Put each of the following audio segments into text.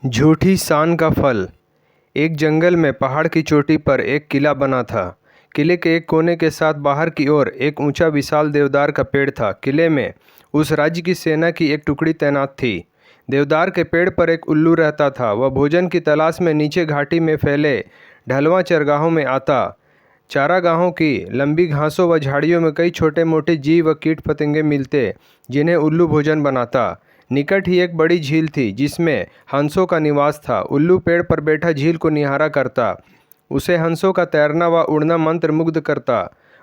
झूठी शान का फल। एक जंगल में पहाड़ की चोटी पर एक किला बना था। किले के एक कोने के साथ बाहर की ओर एक ऊंचा विशाल देवदार का पेड़ था। किले में उस राज्य की सेना की एक टुकड़ी तैनात थी। देवदार के पेड़ पर एक उल्लू रहता था। वह भोजन की तलाश में नीचे घाटी में फैले ढलवां चरगाहों में आता। चारागाहों की लंबी घासों व झाड़ियों में कई छोटे मोटे जीव व कीट पतंगे मिलते, जिन्हें उल्लू भोजन बनाता। निकट ही एक बड़ी झील थी जिसमें हंसों का निवास था। उल्लू पेड़ पर बैठा झील को निहारा करता। उसे हंसों का तैरना व उड़ना मंत्र मुग्ध करता।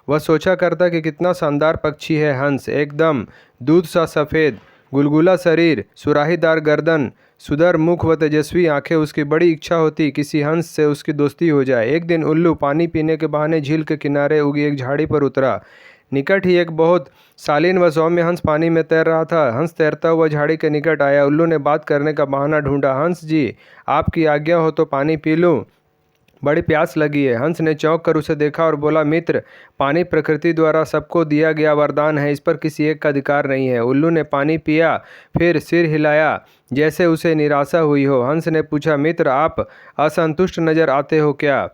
वह सोचा करता कि कितना शानदार पक्षी है हंस, एकदम दूध सा सफ़ेद, गुलगुला शरीर, सुराहीदार गर्दन, सुधर मुख व तेजस्वी आंखें। उसकी बड़ी इच्छा होती किसी हंस से उसकी दोस्ती हो जाए। एक दिन उल्लू पानी पीने के बहाने झील के किनारे उगी एक झाड़ी पर उतरा। निकट ही एक बहुत शालीन व सौम्य हंस पानी में तैर रहा था। हंस तैरता हुआ झाड़ी के निकट आया। उल्लू ने बात करने का बहाना ढूंढा। हंस जी, आपकी आज्ञा हो तो पानी पी लूं, बड़ी प्यास लगी है। हंस ने चौंक कर उसे देखा और बोला, मित्र, पानी प्रकृति द्वारा सबको दिया गया वरदान है, इस पर किसी एक का अधिकार नहीं है। उल्लू ने पानी पिया, फिर सिर हिलाया जैसे उसे निराशा हुई हो। हंस ने पूछा, मित्र, आप असंतुष्ट नजर आते हो क्या?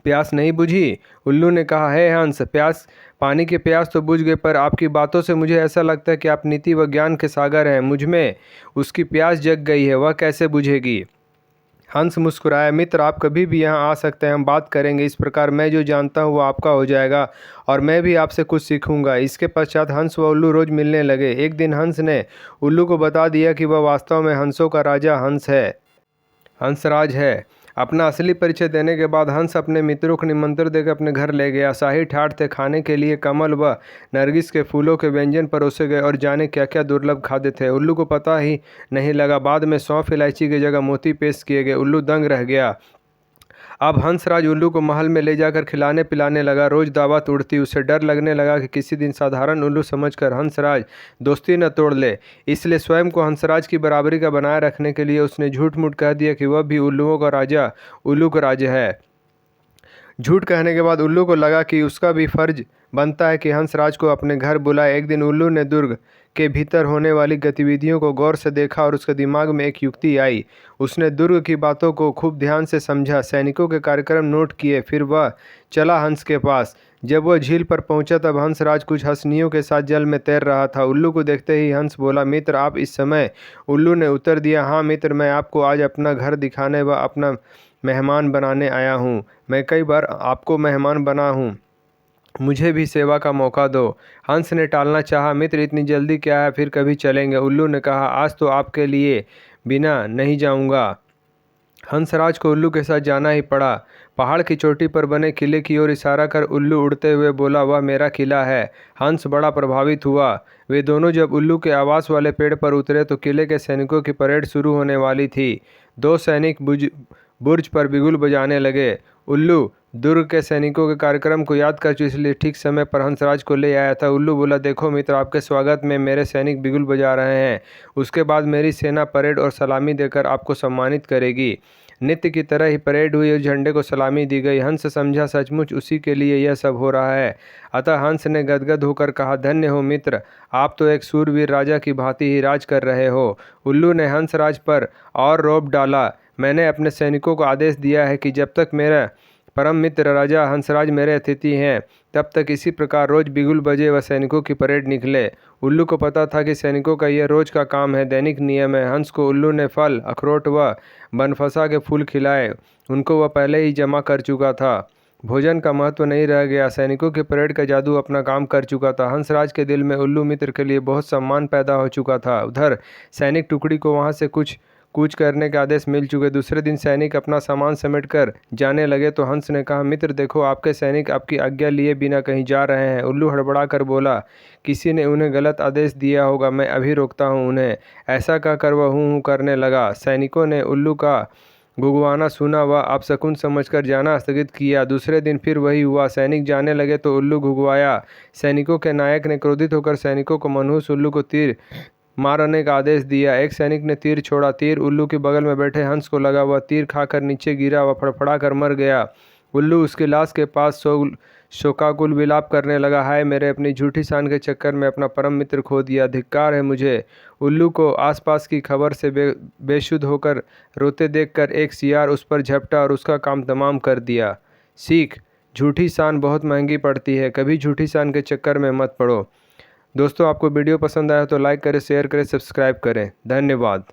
प्यास नहीं बुझी? उल्लू ने कहा, है हंस, प्यास, पानी की प्यास तो बुझ गई, पर आपकी बातों से मुझे ऐसा लगता है कि आप नीति व ज्ञान के सागर हैं। मुझ में उसकी प्यास जग गई है, वह कैसे बुझेगी? हंस मुस्कुराया, मित्र, आप कभी भी यहाँ आ सकते हैं, हम बात करेंगे। इस प्रकार मैं जो जानता हूँ वो आपका हो जाएगा और मैं भी आपसे कुछ सीखूंगा। इसके पश्चात हंस व उल्लू रोज मिलने लगे। एक दिन हंस ने उल्लू को बता दिया कि वह वास्तव में हंसों का राजा हंसराज है। अपना असली परिचय देने के बाद हंस अपने मित्रों को निमंत्रण देकर अपने घर ले गया। शाही ठाठ थे। खाने के लिए कमल व नरगिस के फूलों के व्यंजन परोसे गए और जाने क्या क्या दुर्लभ खाद्य थे, उल्लू को पता ही नहीं लगा। बाद में सौंफ इलायची की जगह मोती पेश किए गए। उल्लू दंग रह गया। अब हंसराज उल्लू को महल में ले जाकर खिलाने पिलाने लगा। रोज दावत उड़ती। उसे डर लगने लगा कि किसी दिन साधारण उल्लू समझकर हंसराज दोस्ती न तोड़ ले। इसलिए स्वयं को हंसराज की बराबरी का बनाए रखने के लिए उसने झूठ मूठ कह दिया कि वह भी उल्लुओं का राजा, उल्लू का राज है। झूठ कहने के बाद उल्लू को लगा कि उसका भी फर्ज बनता है कि हंसराज को अपने घर बुलाए। एक दिन उल्लू ने दुर्ग के भीतर होने वाली गतिविधियों को गौर से देखा और उसके दिमाग में एक युक्ति आई। उसने दुर्ग की बातों को खूब ध्यान से समझा, सैनिकों के कार्यक्रम नोट किए। फिर वह चला हंस के पास। जब वह झील पर पहुंचा तब हंसराज कुछ हंसनियों के साथ जल में तैर रहा था। उल्लू को देखते ही हंस बोला, मित्र, आप इस समय? उल्लू ने उत्तर दिया, हाँ मित्र, मैं आपको आज अपना घर दिखाने व अपना मेहमान बनाने आया हूँ। मैं कई बार आपको मेहमान बना हूँ, मुझे भी सेवा का मौका दो। हंस ने टालना चाहा, मित्र, इतनी जल्दी क्या है, फिर कभी चलेंगे। उल्लू ने कहा, आज तो आपके लिए बिना नहीं जाऊंगा। हंसराज को उल्लू के साथ जाना ही पड़ा। पहाड़ की चोटी पर बने किले की ओर इशारा कर उल्लू उड़ते हुए बोला, वह मेरा किला है। हंस बड़ा प्रभावित हुआ। वे दोनों जब उल्लू के आवास वाले पेड़ पर उतरे तो किले के सैनिकों की परेड शुरू होने वाली थी। दो सैनिक बुर्ज पर बिगुल बजाने लगे। उल्लू दुर्ग के सैनिकों के कार्यक्रम को याद कर चुके, इसलिए ठीक समय पर हंसराज को ले आया था। उल्लू बोला, देखो मित्र, आपके स्वागत में मेरे सैनिक बिगुल बजा रहे हैं। उसके बाद मेरी सेना परेड और सलामी देकर आपको सम्मानित करेगी। नित्य की तरह ही परेड हुई और झंडे को सलामी दी गई। हंस समझा सचमुच उसी के लिए यह सब हो रहा है। अतः हंस ने गदगद होकर कहा, धन्य हो मित्र, आप तो एक सूरवीर राजा की भांति ही राज कर रहे हो। उल्लू ने हंसराज पर और रौब डाला। मैंने अपने सैनिकों को आदेश दिया है कि जब तक मेरा परम मित्र राजा हंसराज मेरे अतिथि हैं, तब तक इसी प्रकार रोज बिगुल बजे व सैनिकों की परेड निकले। उल्लू को पता था कि सैनिकों का यह रोज का काम है, दैनिक नियम है। हंस को उल्लू ने फल, अखरोट व बनफसा के फूल खिलाए। उनको वह पहले ही जमा कर चुका था। भोजन का महत्व नहीं रह गया। सैनिकों की परेड का जादू अपना काम कर चुका था। हंसराज के दिल में उल्लू मित्र के लिए बहुत सम्मान पैदा हो चुका था। उधर सैनिक टुकड़ी को वहां से कुछ कूच करने के आदेश मिल चुके। दूसरे दिन सैनिक अपना सामान समेट कर जाने लगे तो हंस ने कहा, मित्र, देखो, आपके सैनिक आपकी आज्ञा लिए बिना कहीं जा रहे हैं। उल्लू हड़बड़ा कर बोला, किसी ने उन्हें गलत आदेश दिया होगा, मैं अभी रोकता हूँ उन्हें। ऐसा कहकर वह हूँ करने लगा। सैनिकों ने उल्लू का गुगवाना सुना व अपशकुन समझकर जाना स्थगित किया। दूसरे दिन फिर वही हुआ। सैनिक जाने लगे तो उल्लू घुघुआया। सैनिकों के नायक ने क्रोधित होकर सैनिकों को मनहूस उल्लू को तीर मारने का आदेश दिया। एक सैनिक ने तीर छोड़ा। तीर उल्लू के बगल में बैठे हंस को लगा। वह तीर खाकर नीचे गिरा व फड़फड़ा कर मर गया। उल्लू उसकी लाश के पास शोकाकुल विलाप करने लगा, हाय मेरे, अपनी झूठी शान के चक्कर में अपना परम मित्र खो दिया। धिक्कार है मुझे। उल्लू को आसपास की खबर से बेसुध होकर रोते देखकर एक सियार उस पर झपटा और उसका काम तमाम कर दिया। सीख: झूठी शान बहुत महंगी पड़ती है, कभी झूठी शान के चक्कर में मत पड़ो। दोस्तों, आपको वीडियो पसंद आया तो लाइक करें, शेयर करें, सब्सक्राइब करें। धन्यवाद।